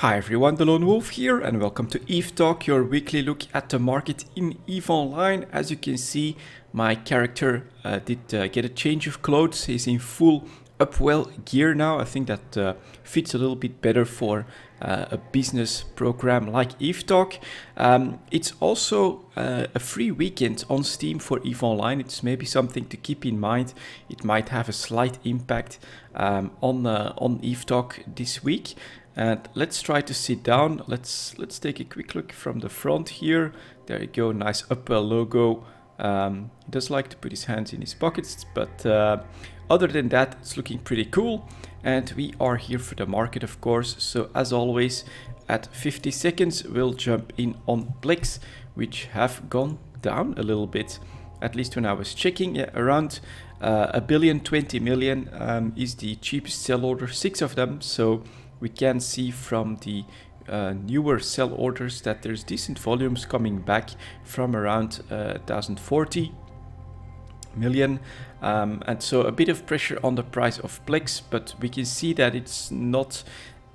Hi everyone, delonewolf here and welcome to EVE Talk, your weekly look at the market in EVE Online. As you can see, my character did get a change of clothes. He's in full Upwell gear now. I think that fits a little bit better for a business program like EVE Talk. It's also a free weekend on Steam for EVE Online. It's maybe something to keep in mind. It might have a slight impact on EVE Talk this week. And let's try to sit down. Let's take a quick look from the front here. There you go, nice Upwell logo. He does like to put his hands in his pockets, but other than that, it's looking pretty cool. And we are here for the market, of course. So as always, at 50 seconds, we'll jump in on plex, which have gone down a little bit. At least when I was checking, yeah, around 1,020 million is the cheapest sell order, 6 of them. So we can see from the newer sell orders that there's decent volumes coming back from around 1,040 million. And so a bit of pressure on the price of plex, but we can see that it's not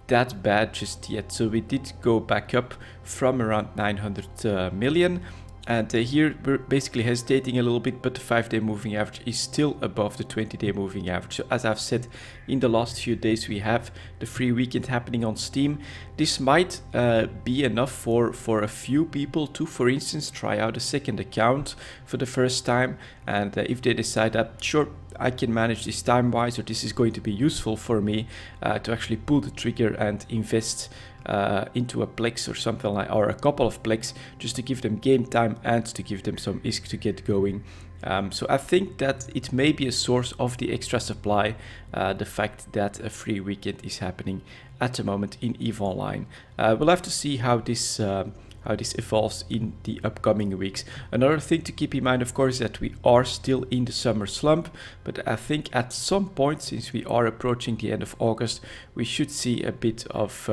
that bad just yet. So we did go back up from around 900 million. And here we're basically hesitating a little bit, but the 5-day moving average is still above the 20-day moving average. So as I've said, in the last few days we have the free weekend happening on Steam. This might be enough for a few people to, for instance, try out a second account for the first time. And if they decide that, sure, I can manage this time-wise, or this is going to be useful for me to actually pull the trigger and invest into a plex or something like, or a couple of plex, just to give them game time and to give them some ISK to get going. So I think that it may be a source of the extra supply, the fact that a free weekend is happening at the moment in EVE Online. We'll have to see how this evolves in the upcoming weeks. Another thing to keep in mind, of course, is that we are still in the summer slump, but I think at some point, since we are approaching the end of August, we should see a bit of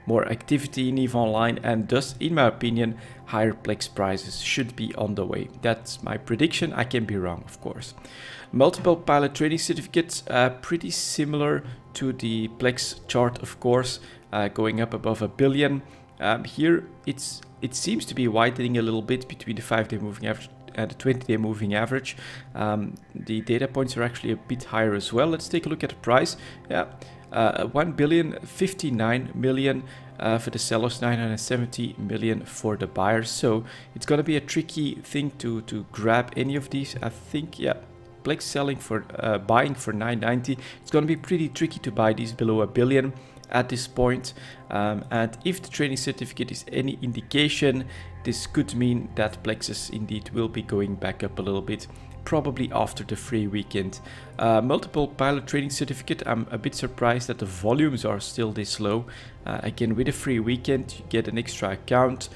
more activity in EVE Online, and thus, in my opinion, higher plex prices should be on the way. That's my prediction. I can be wrong, of course. Multiple pilot trading certificates, pretty similar to the plex chart, of course, going up above 1 billion. Here it seems to be widening a little bit between the 5-day moving average and the 20-day moving average. The data points are actually a bit higher as well. Let's take a look at the price. Yeah, 1,059 million for the sellers, 970 million for the buyers. So it's going to be a tricky thing to grab any of these. I think, yeah, plex selling for buying for 990. It's going to be pretty tricky to buy these below 1 billion at this point, and if the trading certificate is any indication, this could mean that plexes indeed will be going back up a little bit, probably after the free weekend. Multiple pilot trading certificate, I'm a bit surprised that the volumes are still this low. Again, with a free weekend you get an extra account.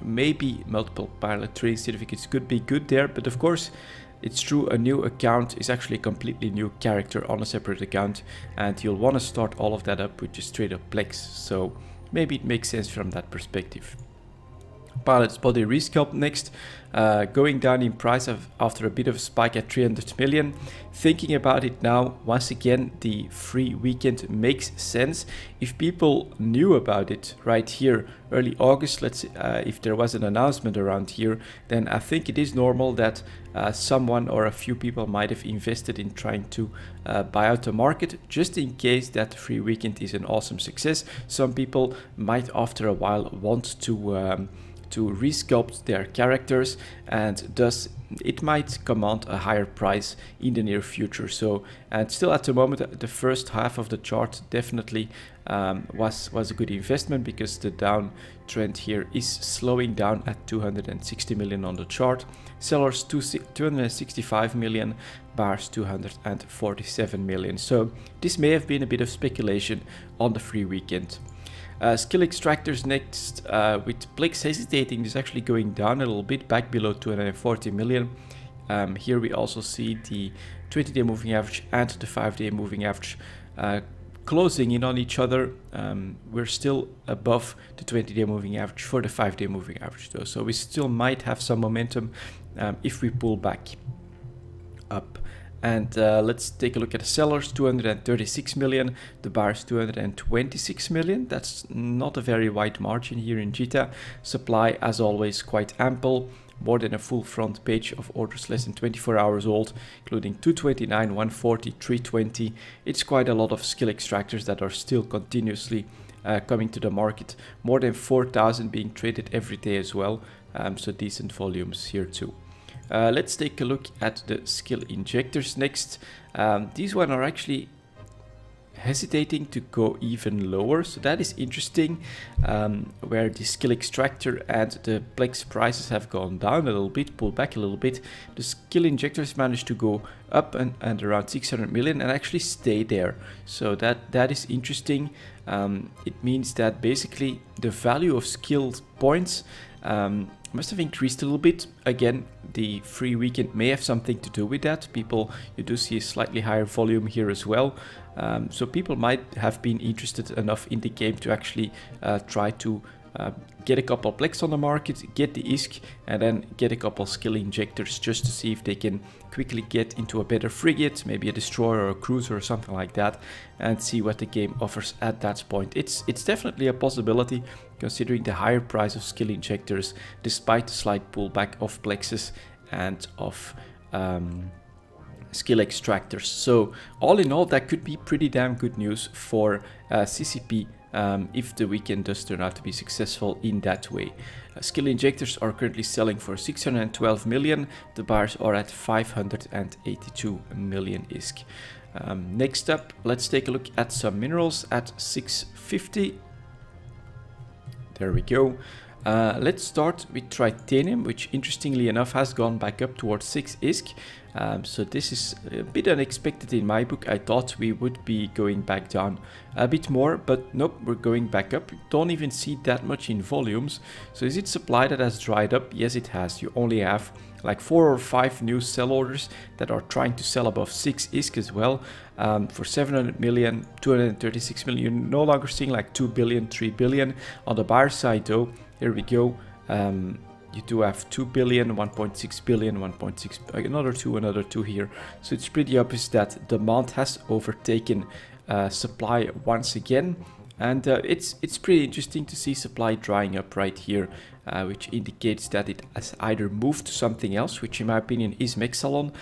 Maybe multiple pilot trading certificates could be good there, but of course it's true, a new account is actually a completely new character on a separate account, and you'll want to start all of that up with just straight up plex, so maybe it makes sense from that perspective. Pilot's body resculpt next, going down in price after a bit of a spike at 300 million. Thinking about it now, once again, the free weekend makes sense. If people knew about it right here, early August, let's if there was an announcement around here, then I think it is normal that someone or a few people might have invested in trying to buy out the market, just in case that free weekend is an awesome success. Some people might after a while want to resculpt their characters, and thus it might command a higher price in the near future. So, and still at the moment, the first half of the chart definitely was a good investment, because the downtrend here is slowing down at 260 million on the chart. Sellers 265 million, buyers 247 million. So this may have been a bit of speculation on the free weekend. Skill extractors next, with plex hesitating, is actually going down a little bit, back below 240 million. Here we also see the 20-day moving average and the 5-day moving average closing in on each other. We're still above the 20-day moving average for the 5-day moving average though, so we still might have some momentum if we pull back up. And let's take a look at the sellers, 236 million, the buyers 226 million. That's not a very wide margin here in JITA. Supply, as always, quite ample. More than a full front page of orders less than 24 hours old, including 229, 140, 320. It's quite a lot of skill extractors that are still continuously coming to the market. More than 4,000 being traded every day as well. So decent volumes here too. Let's take a look at the skill injectors next. These one are actually hesitating to go even lower, so that is interesting, where the skill extractor and the plex prices have gone down a little bit, pulled back a little bit. The skill injectors managed to go up and around 600 million and actually stay there, so that is interesting. It means that basically the value of skilled points must have increased a little bit. Again, the free weekend may have something to do with that. People, you do see a slightly higher volume here as well. So people might have been interested enough in the game to actually try to get a couple plex on the market, get the ISK, and then get a couple skill injectors just to see if they can quickly get into a better frigate, maybe a destroyer or a cruiser or something like that, and see what the game offers at that point. It's definitely a possibility, considering the higher price of skill injectors, despite the slight pullback of plexes and of skill extractors. So all in all, that could be pretty damn good news for CCP if the weekend does turn out to be successful in that way. Skill injectors are currently selling for 612 million. The buyers are at 582 million ISK. Next up, let's take a look at some minerals at 650. There we go. Let's start with titanium, which interestingly enough has gone back up towards 6 ISK. So this is a bit unexpected in my book. I thought we would be going back down a bit more, but nope, we're going back up. Don't even see that much in volumes. So is it supply that has dried up? Yes, it has. You only have like 4 or 5 new sell orders that are trying to sell above 6 ISK as well. For 700 million, 236 million, you're no longer seeing like 2 billion, 3 billion. On the buyer side though, here we go. You do have 2 billion, 1.6 billion, 1.6, another two here. So it's pretty obvious that demand has overtaken supply once again. And it's pretty interesting to see supply drying up right here, which indicates that it has either moved to something else, which in my opinion is Mexalon,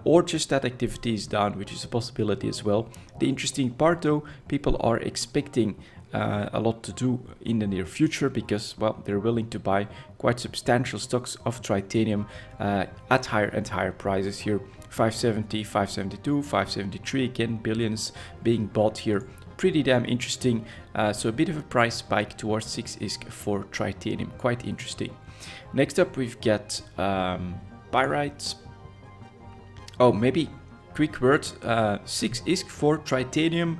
or just that activity is down, which is a possibility as well. The interesting part though, people are expecting a lot to do in the near future, because well, they're willing to buy quite substantial stocks of titanium at higher and higher prices here. 570, 572, 573, again billions being bought here. Pretty damn interesting. So a bit of a price spike towards 6 ISK for titanium, quite interesting. Next up we've got pyrites. Oh, maybe quick word, 6 ISK for titanium.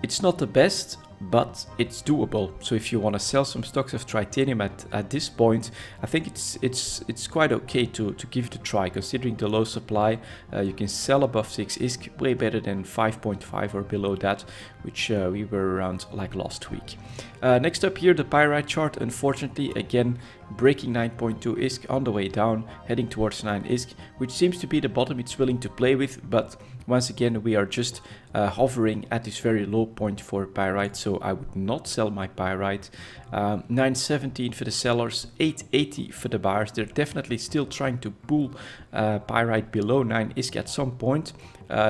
It's not the best, but it's doable. So if you want to sell some stocks of titanium at this point, I think it's quite okay to give it a try, considering the low supply. You can sell above 6 ISK, way better than 5.5 or below that, which we were around like last week. Next up here, the pyrite chart, unfortunately again breaking 9.2 ISK on the way down, heading towards 9 ISK, which seems to be the bottom it's willing to play with. But once again, we are just hovering at this very low point for pyrite, so I would not sell my pyrite. 917 for the sellers, 880 for the buyers. They're definitely still trying to pull pyrite below 9 ISK at some point.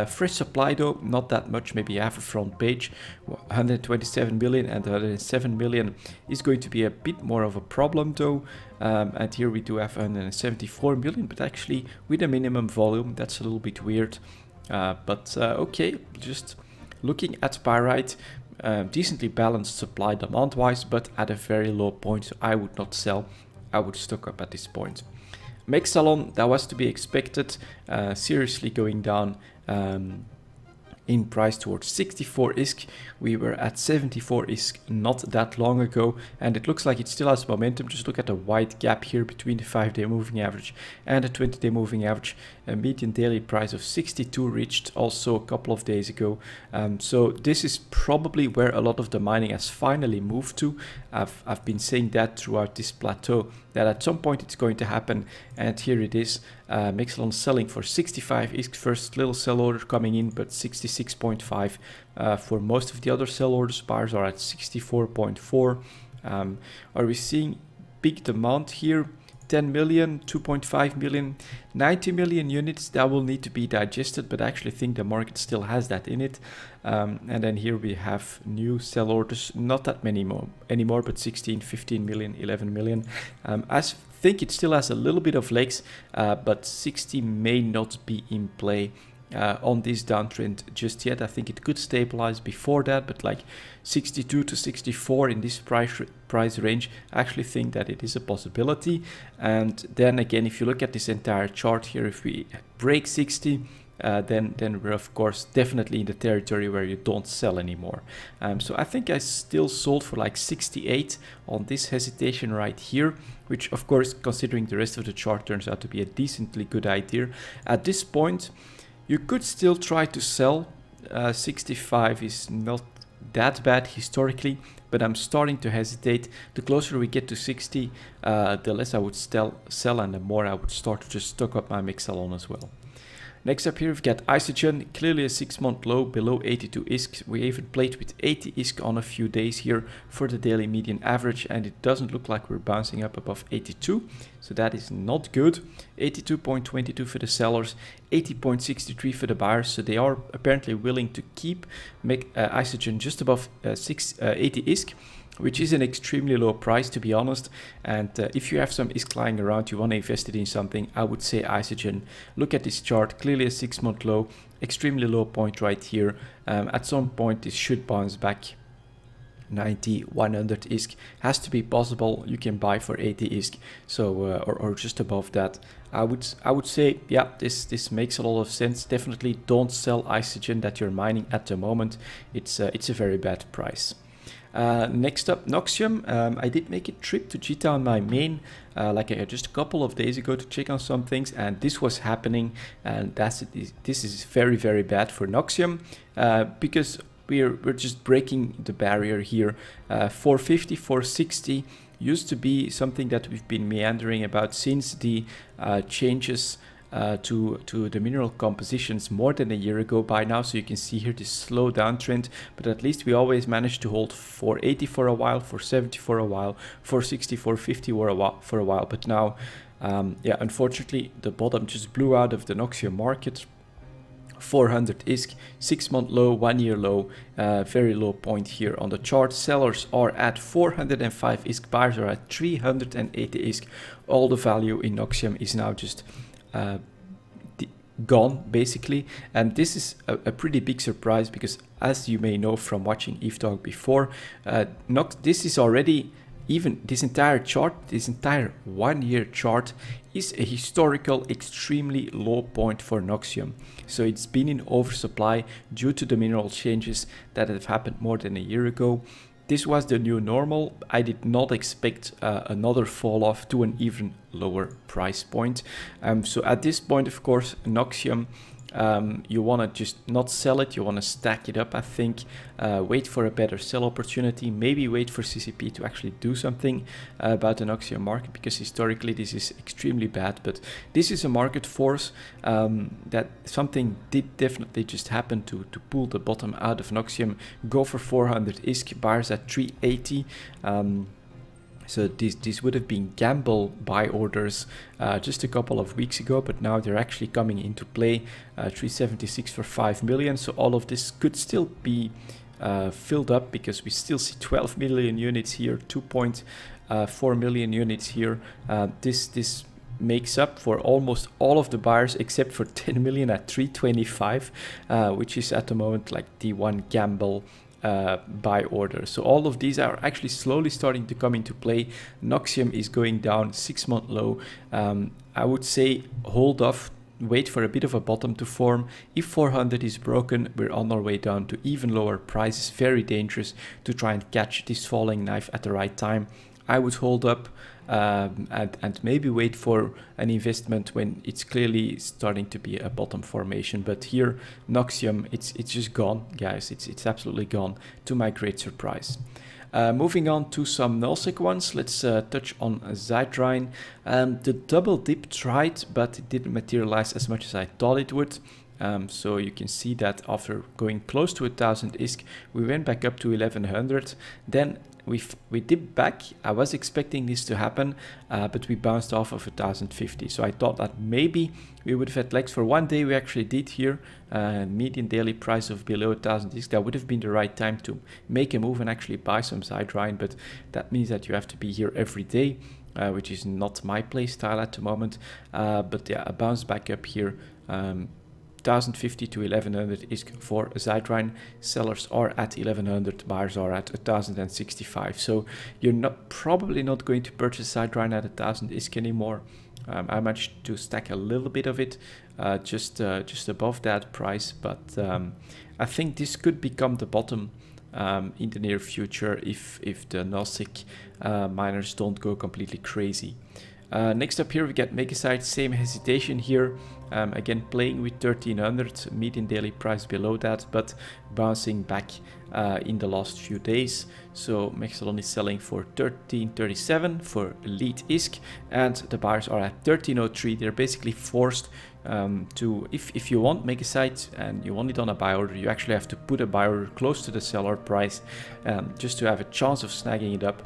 Fresh supply though, not that much, maybe half a front page. 127 million and 107 million is going to be a bit more of a problem though. And here we do have 174 million, but actually with a minimum volume. That's a little bit weird. But okay, just looking at pyrite, decently balanced supply demand wise, but at a very low point, so I would not sell. I would stock up at this point. Mexalon, that was to be expected, seriously going down in price towards 64 ISK. We were at 74 ISK not that long ago, and it looks like it still has momentum. Just look at the wide gap here between the 5-day moving average and the 20-day moving average. A median daily price of 62 reached also a couple of days ago. So this is probably where a lot of the mining has finally moved to. I've been saying that throughout this plateau, that at some point it's going to happen, and here it is. Mixelon selling for 65 ISK, first little sell order coming in, but 66.5 for most of the other sell orders. Buyers are at 64.4. Are we seeing big demand here? 10 million, 2.5 million, 90 million units that will need to be digested, but I actually think the market still has that in it. And then here we have new sell orders, not that many more anymore, but 16, 15 million, 11 million. I think it still has a little bit of legs, but 60 may not be in play on this downtrend just yet. I think it could stabilize before that, but like 62 to 64 in this price range, I actually think that it is a possibility. And then again, if you look at this entire chart here, if we break 60, then we're of course definitely in the territory where you don't sell anymore. So I think I still sold for like 68 on this hesitation right here, which of course, considering the rest of the chart, turns out to be a decently good idea. At this point, you could still try to sell. 65 is not that bad historically, but I'm starting to hesitate. The closer we get to 60, the less I would sell, and the more I would start to just stock up my Mixelon as well. Next up here, we've got Isogen, clearly a 6-month low below 82 ISK. We even played with 80 ISK on a few days here for the daily median average, and it doesn't look like we're bouncing up above 82, so that is not good. 82.22 for the sellers, 80.63 for the buyers, so they are apparently willing to keep Isogen just above 80 ISK, which is an extremely low price, to be honest. And if you have some ISK lying around, you want to invest it in something, I would say Isogen. Look at this chart, clearly a 6-month low, extremely low point right here. At some point this should bounce back. 90, 100 ISK has to be possible. You can buy for 80 ISK, so or just above that. I would say, yeah, this makes a lot of sense. Definitely don't sell Isogen that you're mining at the moment. It's a very bad price. Next up, Noxium. I did make a trip to Cheetah on my main just a couple of days ago to check on some things, and this was happening, and this is very, very bad for Noxium, because we're just breaking the barrier here. 450, 460 used to be something that we've been meandering about since the changes to the mineral compositions more than a year ago by now. So you can see here this slow downtrend, but at least we always managed to hold 480 for a while, 470 for a while, 460, 450 for a while. But now, yeah, unfortunately, the bottom just blew out of the Noxium market. 400 ISK, 6-month low, 1-year low, very low point here on the chart. Sellers are at 405 ISK, buyers are at 380 ISK. All the value in Noxium is now just gone, basically, and this is a pretty big surprise, because as you may know from watching EveTalk before, this is already, even this entire chart, this entire 1-year chart is a historical extremely low point for Noxium. So it's been in oversupply due to the mineral changes that have happened more than a year ago. This was the new normal. I did not expect another fall off to an even lower price point. So at this point, of course, Noxium, you want to just not sell it, you want to stack it up, I think. Wait for a better sell opportunity, maybe wait for CCP to actually do something about the Noxium market, because historically this is extremely bad. But this is a market force, that something did definitely just happen to pull the bottom out of Noxium. Go for 400 ISK, buyers at 380. So these would have been gamble buy orders just a couple of weeks ago, but now they're actually coming into play. 376 for 5 million. So all of this could still be filled up, because we still see 12 million units here, 2.4 million units here. This makes up for almost all of the buyers except for 10 million at 325, which is at the moment like the one gamble buy order. So all of these are actually slowly starting to come into play. Noxium is going down, 6-month low. I would say hold off wait for a bit of a bottom to form. If 400 is broken, we're on our way down to even lower prices. Very dangerous to try and catch this falling knife at the right time. I would hold up and maybe wait for an investment when it's clearly starting to be a bottom formation. But here, Noxium, it's just gone, guys. It's absolutely gone, to my great surprise. Moving on to some nullsec ones, let's touch on Zytrine. The double dip tried, but it didn't materialize as much as I thought it would. So you can see that after going close to 1000 ISK, we went back up to 1100. Then we dipped back. I was expecting this to happen, but we bounced off of 1050. So I thought that maybe we would have had legs for one day. We actually did here. Median daily price of below 1000 ISK. That would have been the right time to make a move and actually buy some Zytrine, but that means that you have to be here every day, which is not my play style at the moment. But yeah, a bounce back up here. 1050 to 1100 is for Zytrine. Sellers are at 1100, buyers are at 1065. So you're probably not going to purchase Zytrine at 1000 ISK anymore. I managed to stack a little bit of it just above that price, but I think this could become the bottom in the near future if the nullsec miners don't go completely crazy. Next up here we get Megasite, same hesitation here. Again, playing with 1300, median daily price below that, but bouncing back in the last few days. So Mexalon is selling for 1337 for lead ISK, and the buyers are at 1303. They're basically forced to, if you want Megasite and you want it on a buy order, you actually have to put a buy order close to the seller price just to have a chance of snagging it up.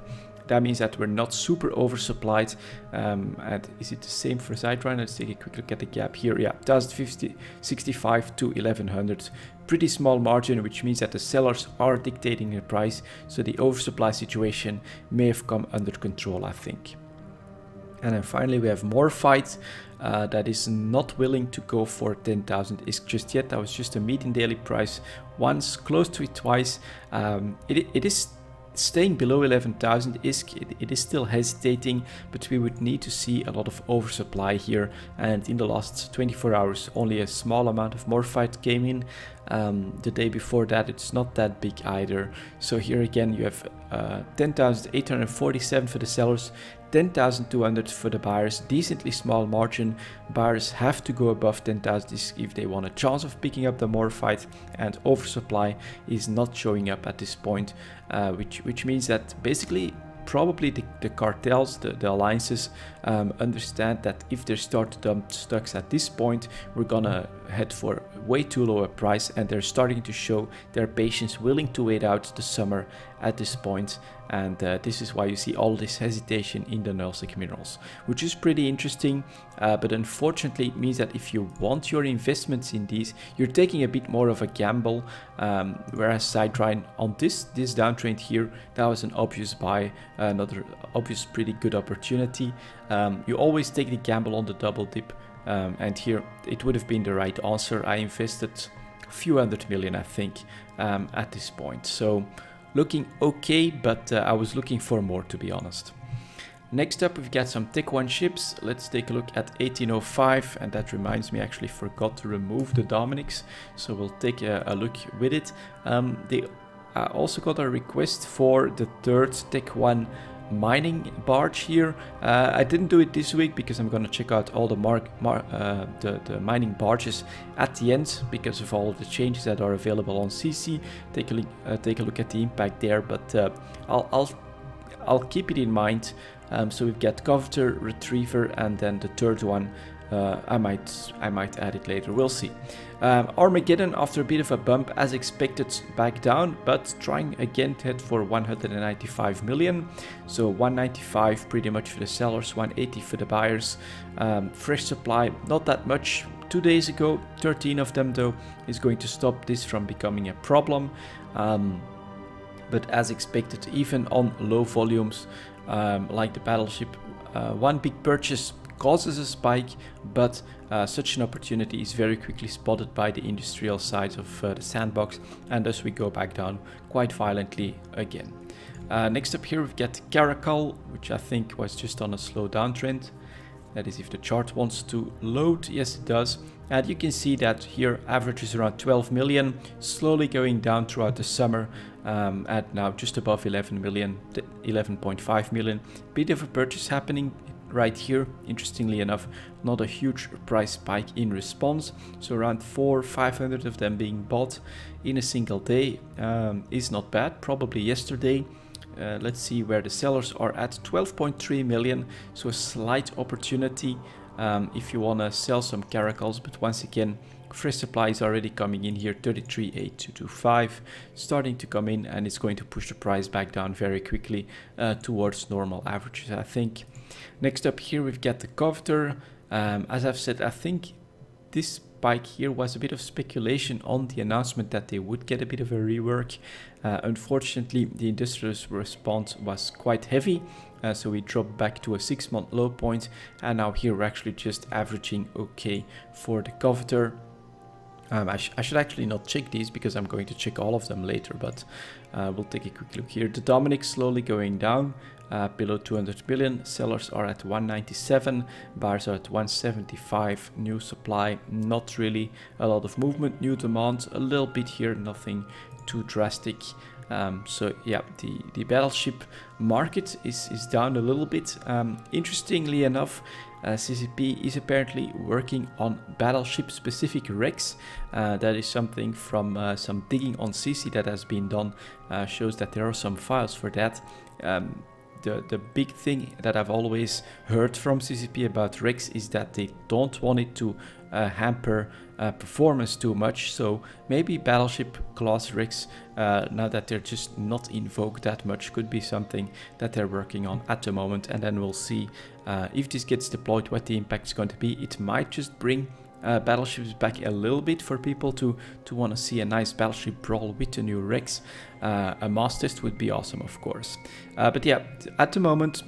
That means that we're not super oversupplied. And is it the same for Zytrine? Let's take a quick look at the gap here. Yeah, 1065 to 1100. Pretty small margin, which means that the sellers are dictating the price. So the oversupply situation may have come under control, I think. And then finally we have Morphite that is not willing to go for 10,000 ISK just yet. That was just a median daily price once, close to it twice. It is staying below 11,000 ISK. It is still hesitating, but we would need to see a lot of oversupply here, and in the last 24 hours only a small amount of Morphite came in. The day before that it's not that big either. So here again you have 10,847 for the sellers, 10,200 for the buyers. Decently small margin. Buyers have to go above 10,000 if they want a chance of picking up the Morphite, and oversupply is not showing up at this point, which means that basically probably the cartels, the alliances understand that if they start to dump stocks at this point, we're gonna head for way too low a price, and they're starting to show their patience, willing to wait out the summer at this point. And this is why you see all this hesitation in the nullsec minerals, which is pretty interesting. But unfortunately, it means that if you want your investments in these, you're taking a bit more of a gamble. Whereas Zytrine on this downtrend here, that was an obvious buy, another obvious pretty good opportunity. You always take the gamble on the double dip, and here it would have been the right answer. I invested a few hundred million, I think, at this point. So looking okay, but I was looking for more, to be honest. Next up, we've got some Tech 1 ships. Let's take a look at 1805, and that reminds me, I actually forgot to remove the Dominics, so we'll take a look with it. They also got a request for the third Tech 1 mining barge here. I didn't do it this week because I'm gonna check out all the the mining barges at the end because of all of the changes that are available on CC. Take a look at the impact there, but I'll keep it in mind. So we've got Coveter, Retriever, and then the third one. I might add it later, we'll see. Armageddon, after a bit of a bump as expected, back down, but trying again to head for 195 million. So 195 pretty much for the sellers, 180 for the buyers. Fresh supply, not that much. 2 days ago, 13 of them though is going to stop this from becoming a problem. But as expected, even on low volumes, like the battleship, one big purchase causes a spike, but such an opportunity is very quickly spotted by the industrial side of the sandbox, and thus we go back down quite violently again. Next up here we've got Caracal, which I think was just on a slow downtrend. That is if the chart wants to load. Yes, it does. And you can see that here average is around 12 million, slowly going down throughout the summer, at now just above 11 million, 11.5 million. Bit of a purchase happening right here, interestingly enough, not a huge price spike in response. So around 400-500 of them being bought in a single day is not bad. Probably yesterday. Let's see where the sellers are at, 12.3 million. So a slight opportunity if you want to sell some caracals, but once again, fresh supply is already coming in here, 33,825, starting to come in, and it's going to push the price back down very quickly towards normal averages, I think. Next up here, we've got the coveter. As I've said, I think this spike here was a bit of speculation on the announcement that they would get a bit of a rework. Unfortunately, the industrial's response was quite heavy, so we dropped back to a 6-month low point, and now here we're actually just averaging okay for the coveter. I should actually not check these because I'm going to check all of them later, but we'll take a quick look here. The Dominic slowly going down below 200 million. Sellers are at 197, buyers are at 175. New supply, not really a lot of movement. New demand, a little bit here, nothing too drastic. So yeah, the battleship market is down a little bit. Interestingly enough, CCP is apparently working on battleship specific recs. That is something from some digging on CC that has been done, shows that there are some files for that. The big thing that I've always heard from CCP about recs is that they don't want it to hamper performance too much. So maybe battleship class recs, now that they're just not in vogue that much, could be something that they're working on at the moment. And then we'll see if this gets deployed, what the impact is going to be. It might just bring battleships back a little bit for people to want to see a nice battleship brawl with the new recs. A mass test would be awesome, of course. But yeah, at the moment,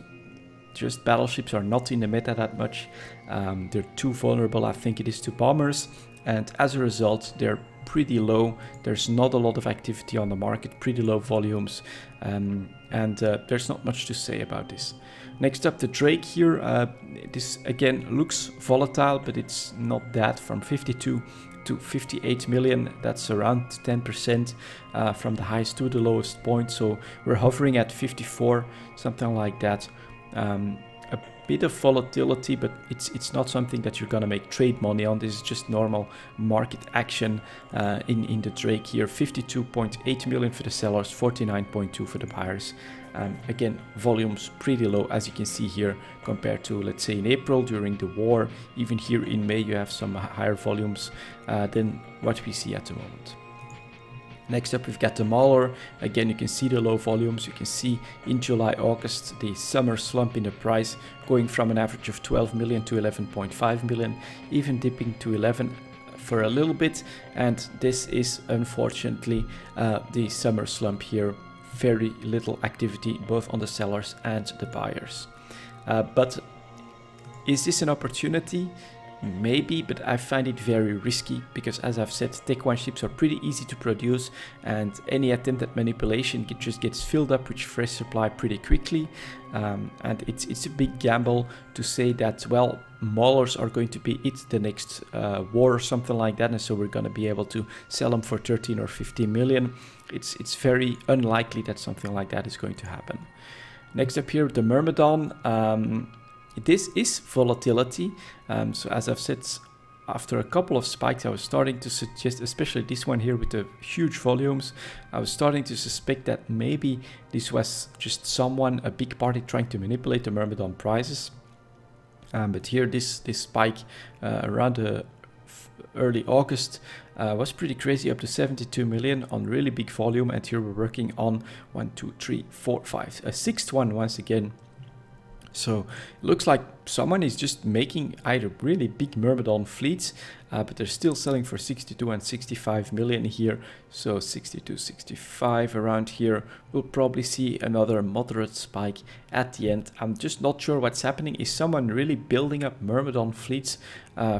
just battleships are not in the meta that much. They're too vulnerable, I think it is, to bombers, and as a result they're pretty low. There's not a lot of activity on the market, pretty low volumes, and there's not much to say about this. Next up, the Drake here. This again looks volatile, but it's not that. From 52 to 58 million, that's around 10% from the highest to the lowest point. So we're hovering at 54, something like that. A bit of volatility, but it's not something that you're gonna make trade money on. This is just normal market action in the Drake here. 52.8 million for the sellers, 49.2 for the buyers. Again, volumes pretty low, as you can see here, compared to, let's say, in April during the war. Even here in May you have some higher volumes than what we see at the moment. Next up, we've got the Mauler. Again, you can see the low volumes. You can see in July, August, the summer slump in the price, going from an average of 12 million to 11.5 million, even dipping to 11 for a little bit. And this is unfortunately the summer slump here. Very little activity both on the sellers and the buyers. But is this an opportunity? Maybe, but I find it very risky because, as I've said, Tech 1 ships are pretty easy to produce, and any attempt at manipulation just gets filled up with fresh supply pretty quickly. And it's a big gamble to say that, well, Maulers are going to be the next war or something like that, and so we're going to be able to sell them for 13 or 15 million. It's very unlikely that something like that is going to happen. Next up here, the Myrmidon. This is volatility. So as I've said, after a couple of spikes, I was starting to suggest, especially this one here with the huge volumes, I was starting to suspect that maybe this was just someone, a big party, trying to manipulate the Myrmidon prices. But here, this spike around early August was pretty crazy, up to 72 million on really big volume. And here we're working on 1, 2, 3, 4, 5, a sixth one once again. So it looks like someone is just making either really big Myrmidon fleets, but they're still selling for 62 and 65 million here. So 62, 65 around here. We'll probably see another moderate spike at the end. I'm just not sure what's happening. Is someone really building up Myrmidon fleets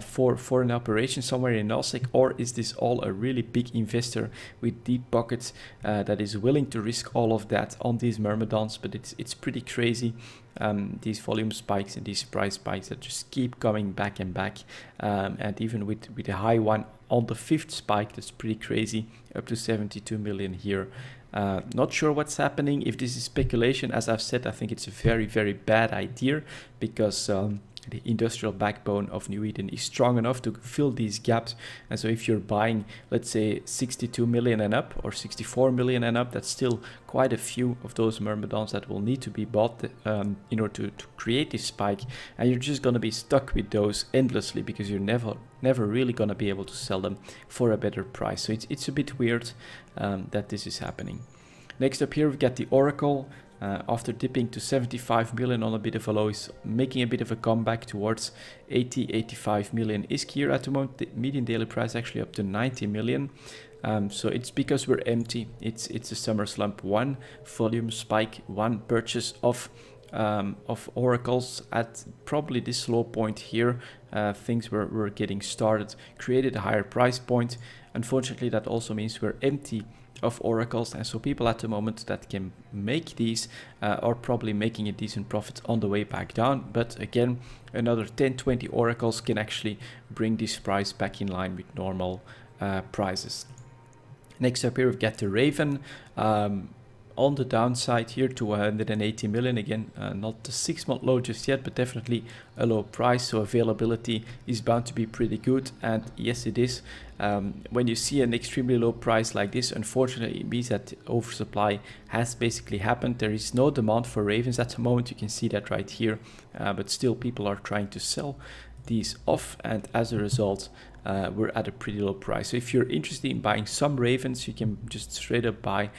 for an operation somewhere in Nosek, or is this all a really big investor with deep pockets that is willing to risk all of that on these Myrmidons? But it's pretty crazy, these volume spikes and these price price spikes that just keep coming back and back. And even with a high one on the 5th spike, that's pretty crazy, up to 72 million here. Not sure what's happening. If this is speculation, as I've said, I think it's a very, very bad idea, because the industrial backbone of New Eden is strong enough to fill these gaps. And so if you're buying, let's say, 62 million and up, or 64 million and up, that's still quite a few of those myrmidons that will need to be bought in order to create this spike. And you're just going to be stuck with those endlessly, because you're never really going to be able to sell them for a better price. So it's a bit weird that this is happening. Next up here, we've got the Oracle. After dipping to 75 million on a bit of a low, is making a bit of a comeback towards 85 million ISK here at the moment. The median daily price actually up to 90 million. So it's because we're empty. It's a summer slump. One volume spike, one purchase of oracles at probably this low point here. Things were getting started, created a higher price point. Unfortunately, that also means we're empty of oracles, and so people at the moment that can make these are probably making a decent profit on the way back down. But again, another 10-20 oracles can actually bring this price back in line with normal prices. Next up here, we've got the Raven. On the downside here to 180 million. Again, not the 6-month low just yet, but definitely a low price. So availability is bound to be pretty good. And yes, it is. When you see an extremely low price like this, unfortunately, it means that oversupply has basically happened. There is no demand for Ravens at the moment. You can see that right here. But still, people are trying to sell these off, and as a result, we're at a pretty low price. So if you're interested in buying some Ravens, you can just straight up buy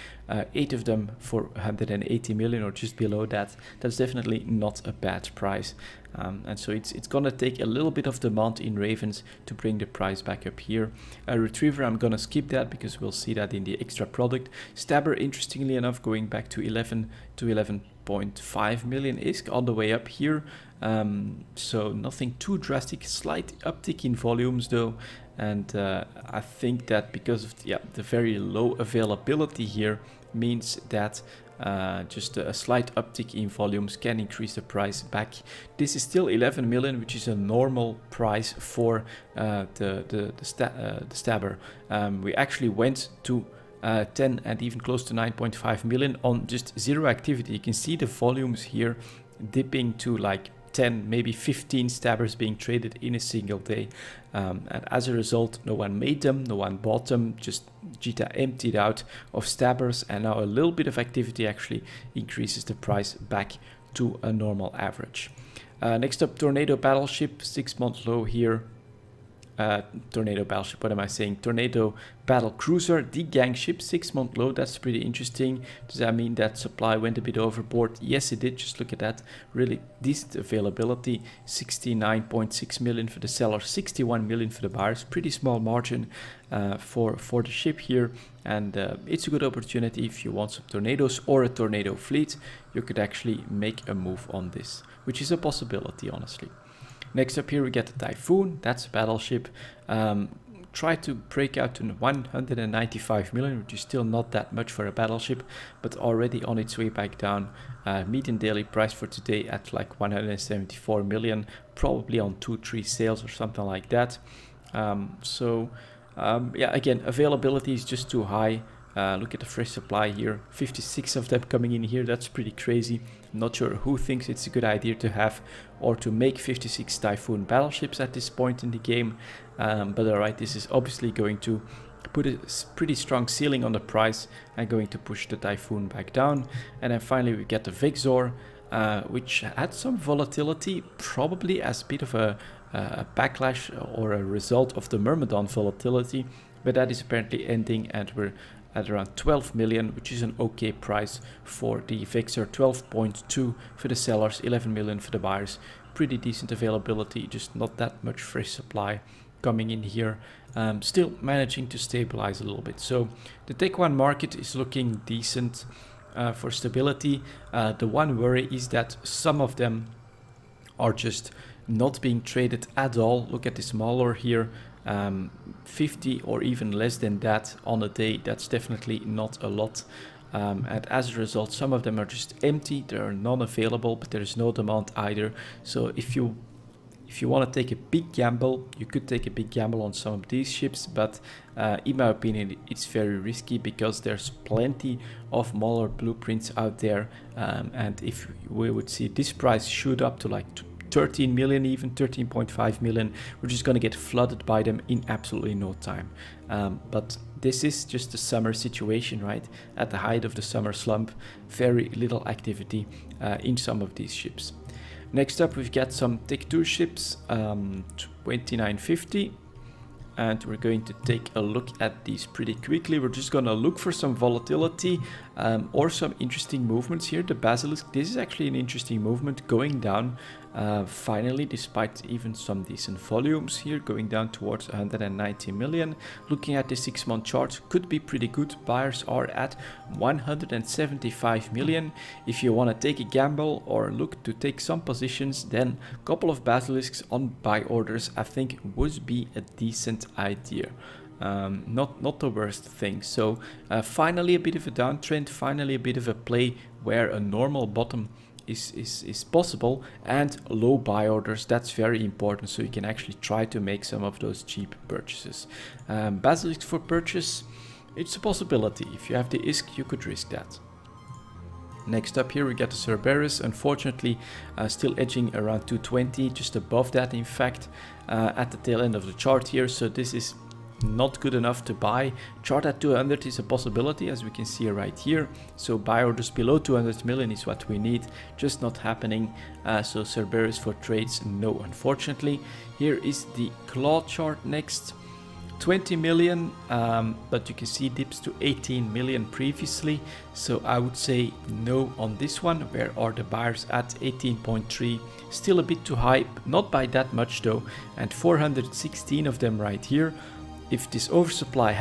8 of them for 180 million or just below that. That's definitely not a bad price. And so it's gonna take a little bit of demand in Ravens to bring the price back up here. Retriever, I'm gonna skip that because we'll see that in the extra product. Stabber, interestingly enough, going back to 11 to 11.5 million ISK on the way up here. So nothing too drastic, slight uptick in volumes though. And I think that because of the very low availability here means that just a slight uptick in volumes can increase the price back. This is still 11 million, which is a normal price for the Stabber. We actually went to 10 and even close to 9.5 million on just zero activity. You can see the volumes here dipping to like 10, maybe 15 Stabbers being traded in a single day. And as a result, no one made them, no one bought them, just Jita emptied out of Stabbers, and now a little bit of activity actually increases the price back to a normal average. Next up, Tornado Battleship, 6-month low here. Tornado Battleship, what am I saying? Tornado Battle Cruiser, the gang ship, 6-month low. That's pretty interesting. Does that mean that supply went a bit overboard? Yes, it did. Just look at that. Really decent availability. 69.6 million for the seller, 61 million for the buyers. Pretty small margin for the ship here. And it's a good opportunity if you want some tornadoes or a tornado fleet. You could actually make a move on this, which is a possibility, honestly. Next up here we get the Typhoon. That's a battleship. Try to break out to 195 million, which is still not that much for a battleship, but already on its way back down. Median daily price for today at like 174 million, probably on 2-3 sales or something like that. Yeah, again, availability is just too high. Look at the fresh supply here, 56 of them coming in here. That's pretty crazy. I'm not sure who thinks it's a good idea to have or to make 56 Typhoon battleships at this point in the game. But alright, this is obviously going to put a pretty strong ceiling on the price and going to push the Typhoon back down. And then finally we get the Vexor, which had some volatility, probably as a bit of a backlash or a result of the Myrmidon volatility. But that is apparently ending, and we're at around 12 million, which is an okay price for the Vexor. 12.2 for the sellers, 11 million for the buyers. Pretty decent availability, just not that much fresh supply coming in here. Still managing to stabilize a little bit. So the Tech 1 market is looking decent for stability. The one worry is that some of them are just not being traded at all. Look at this Mauler here. 50 or even less than that on a day. That's definitely not a lot. and as a result, some of them are just empty. There are none available, but there is no demand either. So if you want to take a big gamble, you could take a big gamble on some of these ships, but in my opinion, it's very risky because there's plenty of smaller blueprints out there, and if we would see this price shoot up to like 13 million, even 13.5 million, we're just going to get flooded by them in absolutely no time. But this is just a summer situation, right? At the height of the summer slump, very little activity in some of these ships. Next up, we've got some Tech 2 ships, 2950. And we're going to take a look at these pretty quickly. We're just going to look for some volatility or some interesting movements here. The Basilisk, this is actually an interesting movement going down finally, despite even some decent volumes here, going down towards 190 million. Looking at the 6-month chart, could be pretty good. Buyers are at 175 million. If you want to take a gamble or look to take some positions, then a couple of Basilisks on buy orders I think would be a decent idea. Not the worst thing. So finally a bit of a downtrend, finally a bit of a play where a normal bottom is possible, and low buy orders. That's very important, so you can actually try to make some of those cheap purchases. Basilisk for purchase, it's a possibility. If you have the ISK, you could risk that. Next up here we get the Cerberus, unfortunately still edging around 220, just above that in fact, at the tail end of the chart here, so this is not good enough to buy. Chart at 200 is a possibility, as we can see right here, so buy orders below 200 million is what we need, just not happening. So Cerberus for trades, no, unfortunately. Here is the Claw chart next, 20 million, but you can see dips to 18 million previously, so I would say no on this one. Where are the buyers at? 18.3, still a bit too high, not by that much though, and 416 of them right here. If this oversupply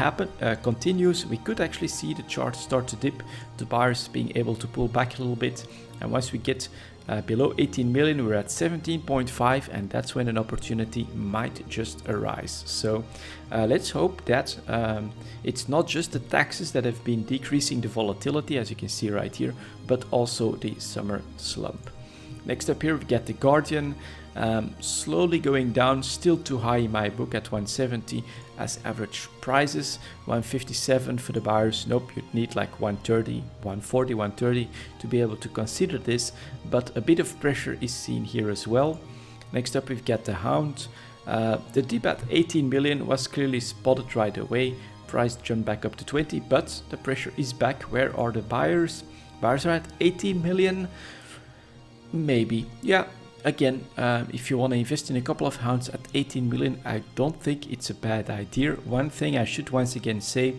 continues, we could actually see the chart start to dip, the buyers being able to pull back a little bit, and once we get below 18 million, we're at 17.5, and that's when an opportunity might just arise. So let's hope that it's not just the taxes that have been decreasing the volatility, as you can see right here, but also the summer slump. Next up here we get the Guardian, slowly going down, still too high in my book at 170 as average prices, 157 for the buyers. Nope, you'd need like 130, 140, 130 to be able to consider this, but a bit of pressure is seen here as well. Next up we've got the Hound. The dip at 18 million was clearly spotted right away, price jumped back up to 20, but the pressure is back. Where are the buyers? Buyers are at 18 million, maybe, yeah. Again, if you want to invest in a couple of Hounds at 18 million, I don't think it's a bad idea. One thing I should once again say,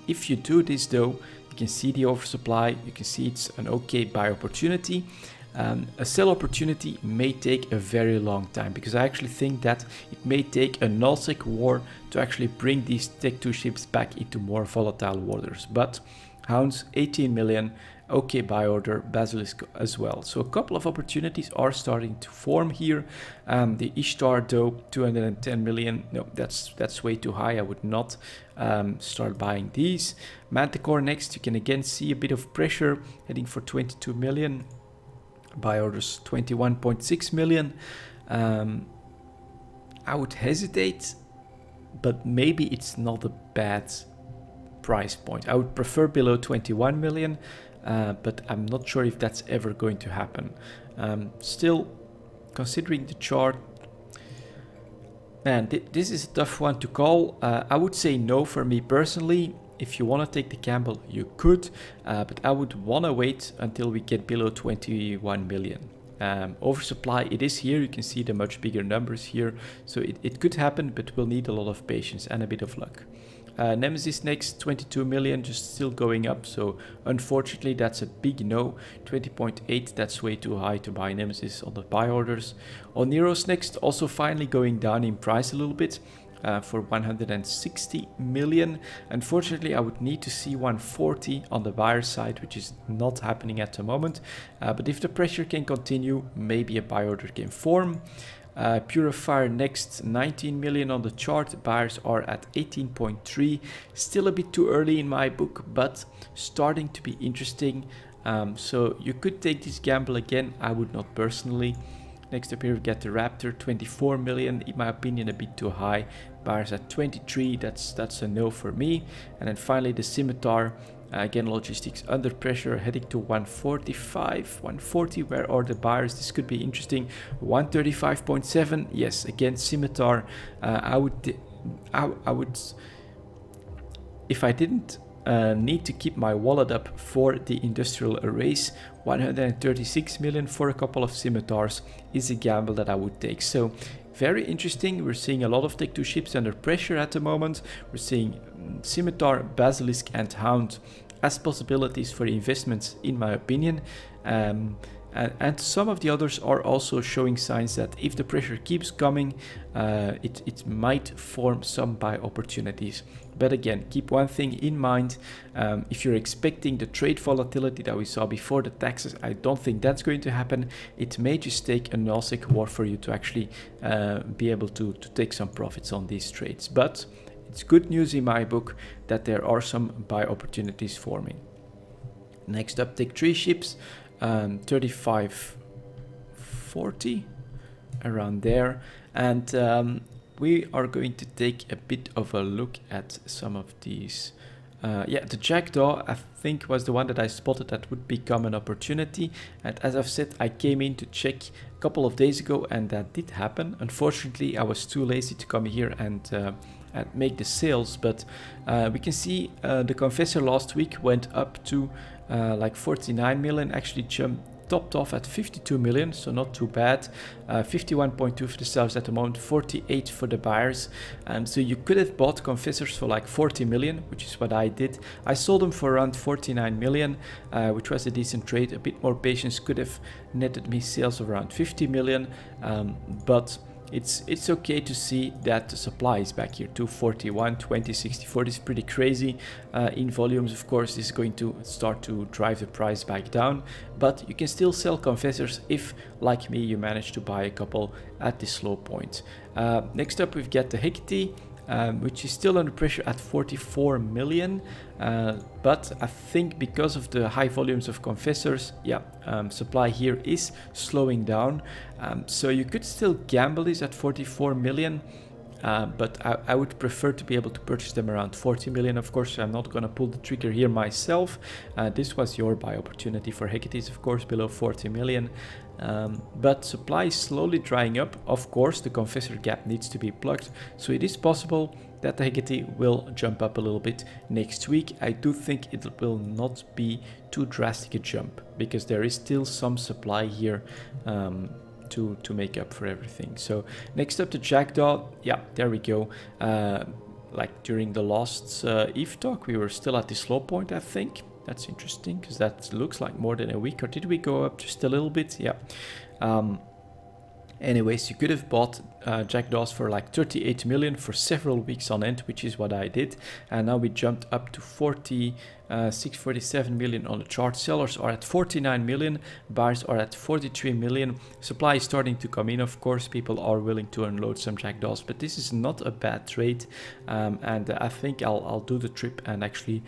if you do this though, you can see the oversupply, you can see it's an okay buy opportunity. A sell opportunity may take a very long time, because I actually think that it may take a nullsec war to actually bring these Tech 2 ships back into more volatile waters. But Hounds, 18 million, okay buy order, Basilisk as well. So a couple of opportunities are starting to form here. The Ishtar though, 210 million, no, that's way too high. I would not start buying these. Manticore next, you can again see a bit of pressure heading for 22 million. Buy orders 21.6 million. I would hesitate, but maybe it's not a bad price point. I would prefer below 21 million, but I'm not sure if that's ever going to happen. Still, considering the chart, man, this is a tough one to call. I would say no for me personally. If you want to take the gamble, you could, but I would want to wait until we get below 21 million. Oversupply, it is here, you can see the much bigger numbers here, so it could happen, but we'll need a lot of patience and a bit of luck. Nemesis next, 22 million, just still going up, so unfortunately that's a big no. 20.8, that's way too high to buy Nemesis on the buy orders. Oneros next, also finally going down in price a little bit, for 160 million. Unfortunately, I would need to see 140 on the buyer side, which is not happening at the moment. But if the pressure can continue, maybe a buy order can form. Purifier next, 19 million on the chart. Buyers are at 18.3. Still a bit too early in my book, but starting to be interesting. So you could take this gamble again. I would not personally. Next up here we get the Raptor, 24 million, in my opinion a bit too high. Buyers at 23, that's a no for me. And then finally the Scimitar, again logistics under pressure, heading to 145, 140, where are the buyers? This could be interesting. 135.7, yes, again Scimitar. I would, if I didn't need to keep my wallet up for the industrial arrays, 136 million for a couple of Scimitars is a gamble that I would take. So very interesting. We're seeing a lot of Tech 2 ships under pressure at the moment. We're seeing Scimitar, Basilisk and Hound as possibilities for investments, in my opinion. And some of the others are also showing signs that if the pressure keeps coming, it might form some buy opportunities. But again, keep one thing in mind. If you're expecting the trade volatility that we saw before the taxes, I don't think that's going to happen. It may just take a Nosec war for you to actually be able to take some profits on these trades. But it's good news in my book that there are some buy opportunities forming. Next up, Tech 3 ships. 35.40 around there, and we are going to take a bit of a look at some of these. Yeah, the Jackdaw I think was the one that I spotted that would become an opportunity, and as I've said, I came in to check a couple of days ago and that did happen. Unfortunately I was too lazy to come here and make the sales, but we can see the Confessor last week went up to like 49 million, actually topped off at 52 million, so not too bad. 51.2 for the sellers at the moment, 48 for the buyers. So you could have bought Confessors for like 40 million, which is what I did. I sold them for around 49 million, which was a decent trade. A bit more patience could have netted me sales of around 50 million, but it's okay to see that the supply is back here, 241, 20, 64. This is pretty crazy. In volumes, of course, this is going to start to drive the price back down, but you can still sell Confessors if, like me, you manage to buy a couple at this low point. Next up, we've got the Hecate, which is still under pressure at 44 million, but I think because of the high volumes of Confessors, yeah, supply here is slowing down, so you could still gamble this at 44 million, but I would prefer to be able to purchase them around 40 million. Of course, I'm not going to pull the trigger here myself. This was your buy opportunity for Hecates, of course, below 40 million. But supply is slowly drying up. Of course, the Confessor gap needs to be plugged, so it is possible that the Hecate will jump up a little bit next week. I do think it will not be too drastic a jump, because there is still some supply here to make up for everything. So next up, the Jackdaw. Yeah, there we go. Like during the last EVE talk, we were still at this low point, I think. That's interesting, because that looks like more than a week. Or did we go up just a little bit? Yeah. Anyways, you could have bought Jackdaws for like 38 million for several weeks on end, which is what I did. And now we jumped up to 47 million on the chart. Sellers are at 49 million, buyers are at 43 million. Supply is starting to come in, of course. People are willing to unload some Jackdaws, but this is not a bad trade. And I think I'll do the trip and actually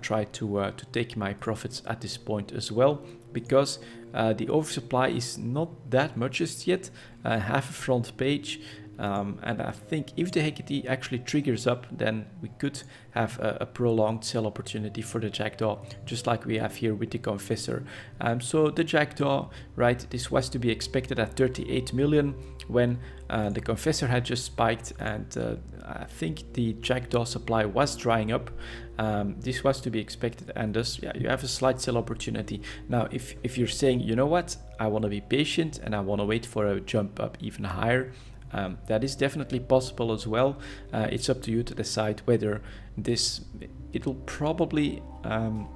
try to take my profits at this point as well, because the oversupply is not that much just yet. Half a front page, and I think if the Hecate actually triggers up, then we could have a prolonged sell opportunity for the Jackdaw, just like we have here with the Confessor. So the Jackdaw, right, this was to be expected at 38 million when the Confessor had just spiked, and I think the Jackdaw supply was drying up. This was to be expected, and thus, yeah, you have a slight sell opportunity. Now, if you're saying, you know what, I want to be patient and I want to wait for a jump up even higher, that is definitely possible as well. It's up to you to decide whether it'll probably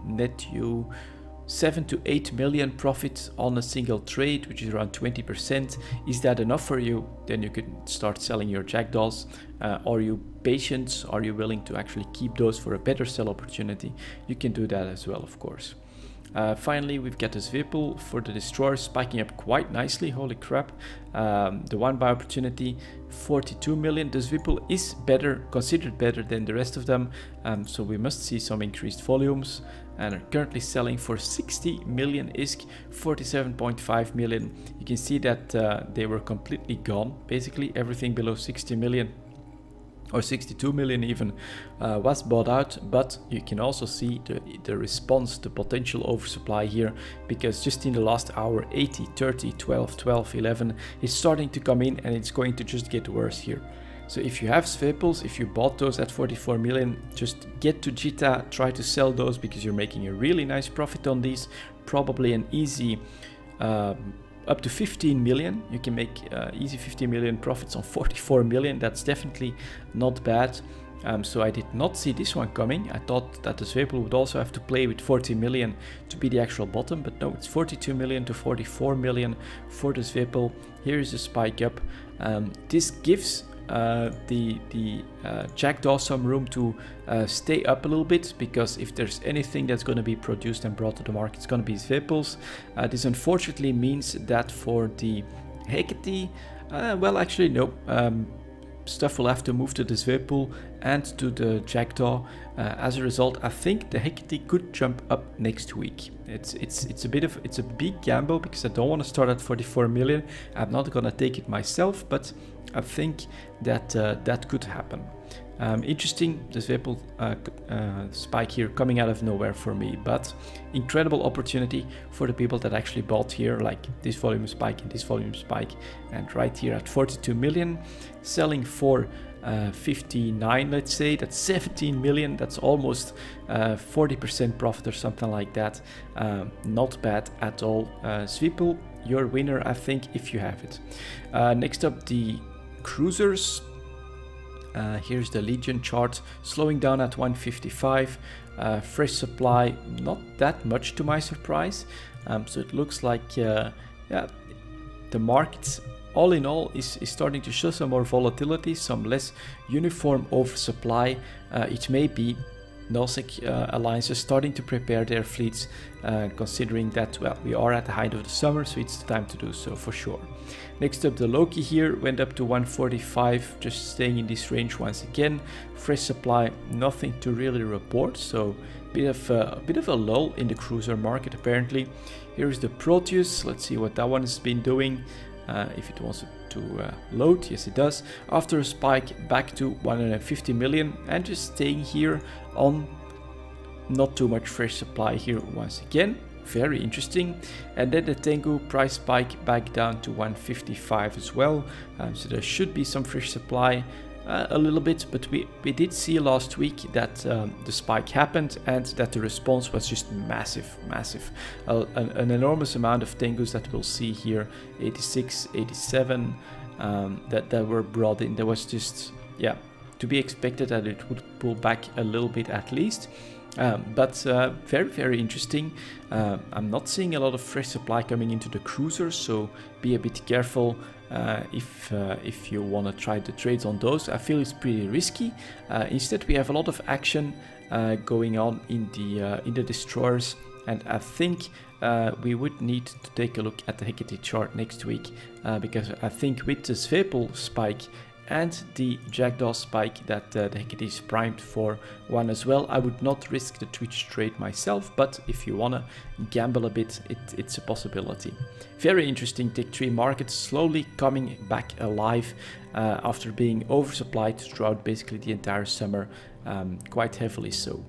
net you 7 to 8 million profit on a single trade, which is around 20%. Is that enough for you? Then you could start selling your Jackdaws. Are you patient? Are you willing to actually keep those for a better sell opportunity? You can do that as well, of course. Finally, we've got this Whipple for the destroyer spiking up quite nicely. Holy crap. The one buy opportunity, 42 million. This Whipple is better, considered better than the rest of them. So we must see some increased volumes, and are currently selling for 60 million ISK, 47.5 million. You can see that they were completely gone. Basically everything below 60 million or 62 million even was bought out, but you can also see the response, the potential oversupply here, because just in the last hour 80, 30, 12, 12, 11 is starting to come in, and it's going to just get worse here. So if you have Svepels, if you bought those at 44 million, just get to Jita, try to sell those because you're making a really nice profit on these, probably an easy up to 15 million. You can make easy 15 million profits on 44 million. That's definitely not bad. So I did not see this one coming. I thought that the Svepel would also have to play with 40 million to be the actual bottom, but no, it's 42 million to 44 million for the Svepel. Here is the spike up. This gives the Jackdaw some room to stay up a little bit, because if there's anything that's going to be produced and brought to the market, it's going to be Svepels. This unfortunately means that for the Hecate, well, actually no, stuff will have to move to the Svepel and to the Jackdaw. As a result, I think the Hecate could jump up next week. It's a big gamble, because I don't want to start at 44 million. I'm not gonna take it myself, but I think that that could happen. Interesting, the Svepel spike here coming out of nowhere for me, but incredible opportunity for the people that actually bought here, like this volume spike and this volume spike, and right here at 42 million, selling for 59, let's say. That's 17 million. That's almost 40% profit or something like that. Not bad at all. Svepel, your winner, I think, if you have it. Next up, the cruisers. Here's the Legion chart, slowing down at 155. Fresh supply, not that much to my surprise. So it looks like yeah, the markets all in all is starting to show some more volatility, some less uniform oversupply. It may be Nullsec alliances starting to prepare their fleets, considering that, well, we are at the height of the summer, so it's the time to do so for sure. Next up, the Loki here went up to 145, just staying in this range once again. Fresh supply, nothing to really report, so a bit of a lull in the cruiser market apparently. Here's the Proteus. Let's see what that one has been doing. If it wants to load, yes it does. After a spike back to 150 million, and just staying here on not too much fresh supply here once again. Very interesting. And then the Tengu price spike back down to 155 as well. So there should be some fresh supply a little bit, but we did see last week that the spike happened and that the response was just massive. An enormous amount of Tengus that we'll see here, 86, 87, that were brought in. There was just, yeah, to be expected that it would pull back a little bit at least. But very interesting. I'm not seeing a lot of fresh supply coming into the cruisers, so be a bit careful if you want to try the trades on those. I feel it's pretty risky. Instead, we have a lot of action going on in the destroyers, and I think we would need to take a look at the Hecate chart next week, because I think with the Svepel spike and the Jackdaw spike that the Hecate is primed for one as well. I would not risk the Twitch trade myself, but if you wanna gamble a bit, it's a possibility. Very interesting Tech 3 market, slowly coming back alive after being oversupplied throughout basically the entire summer, quite heavily so.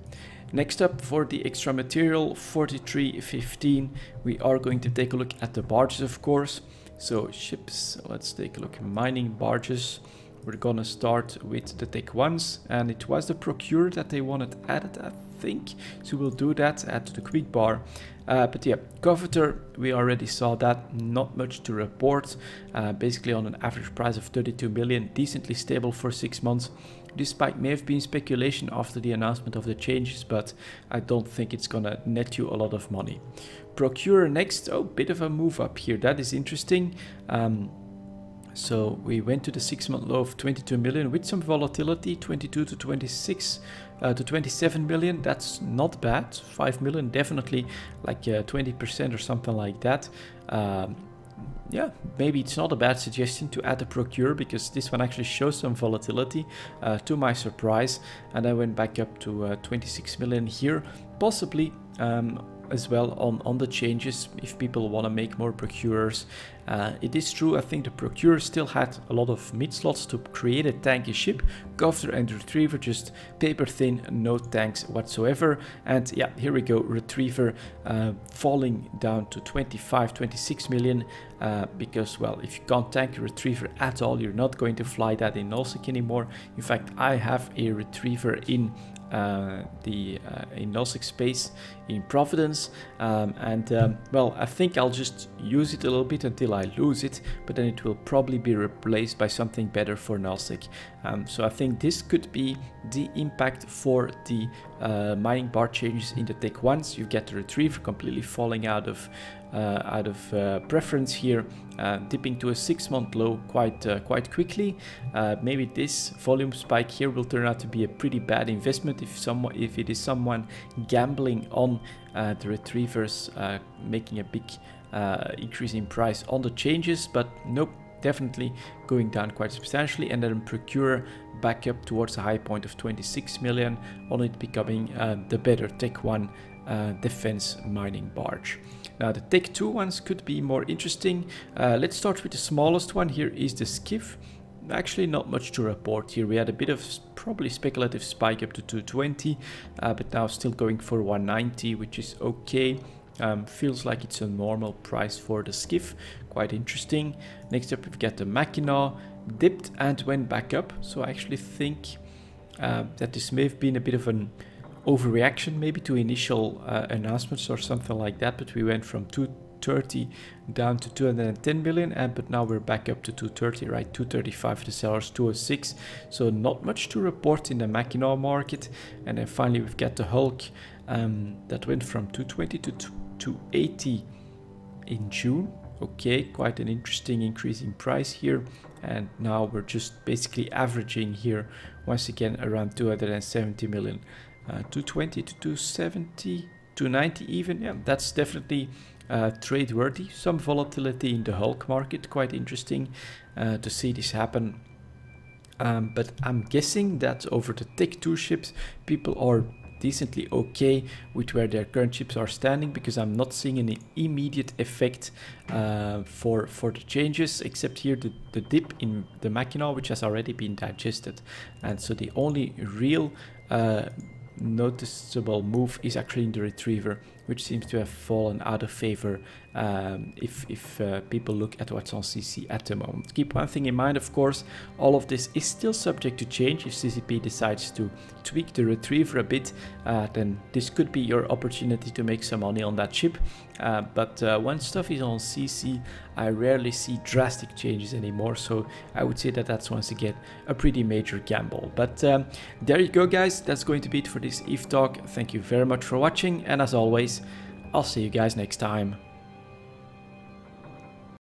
Next up, for the extra material, 43.15, we are going to take a look at the barges, of course. So ships, let's take a look at mining barges. We're gonna start with the Tech 1s, and it was the Procure that they wanted added, I think. So we'll do that, add to the quick bar. But yeah, Coveter, we already saw that, not much to report. Basically on an average price of 32 million, decently stable for 6 months. This spike may have been speculation after the announcement of the changes, but I don't think it's gonna net you a lot of money. Procure next, oh, bit of a move up here, that is interesting. So we went to the 6-month low of 22 million with some volatility, 22 to 26 to 27 million. That's not bad. 5 million, definitely like 20% or something like that. Yeah, maybe it's not a bad suggestion to add a procure, because this one actually shows some volatility to my surprise. And I went back up to 26 million here, possibly as well on the changes if people want to make more procurers. It is true, I think the procurer still had a lot of mid slots to create a tanky ship. Gofter and Retriever just paper thin, no tanks whatsoever. And yeah, here we go, Retriever falling down to 26 million because, well, if you can't tank a Retriever at all, you're not going to fly that in Nullsec anymore. In fact, I have a Retriever in in Nullsec space in Providence, well, I think I'll just use it a little bit until I lose it, but then it will probably be replaced by something better for Nullsec. So I think this could be the impact for the mining bar changes in the Tech 1s. You get the Retriever completely falling out of preference here, dipping to a 6-month low quite quickly. Maybe this volume spike here will turn out to be a pretty bad investment if it is someone gambling on the Retrievers making a big increase in price on the changes, but nope, definitely going down quite substantially. And then Procure back up towards a high point of 26 million on it becoming the better Tech 1 defense mining barge. Now the Tech 2 ones could be more interesting. Let's start with the smallest one. Here is the Skiff. Actually not much to report here. We had a bit of probably speculative spike up to 220, but now still going for 190, which is okay. Feels like it's a normal price for the Skiff. Quite interesting. Next up we've got the Mackinac, dipped and went back up. So I actually think that this may have been a bit of an overreaction maybe to initial announcements or something like that, but we went from 230 down to 210 million, but now we're back up to 230, right? 235 the sellers, 206. So not much to report in the Mackinac market. And then finally we've got the Hulk that went from 220 to 280 in June. Okay, quite an interesting increase in price here. And now we're just basically averaging here once again around 270 million. 220 to 270, 290 even. Yeah, that's definitely trade worthy. Some volatility in the Hulk market, quite interesting to see this happen. But I'm guessing that over the Tech 2 ships, people are decently okay with where their current ships are standing, because I'm not seeing any immediate effect for the changes, except here the dip in the Mackinac, which has already been digested. And so the only real noticeable move is actually in the Retriever, which seems to have fallen out of favor if people look at what's on CC at the moment. Keep one thing in mind, of course, all of this is still subject to change. If CCP decides to tweak the Retriever a bit, then this could be your opportunity to make some money on that ship. But when stuff is on CC, I rarely see drastic changes anymore, so I would say that that's once again a pretty major gamble. But there you go, guys, that's going to be it for this EVE talk. Thank you very much for watching, and as always, I'll see you guys next time.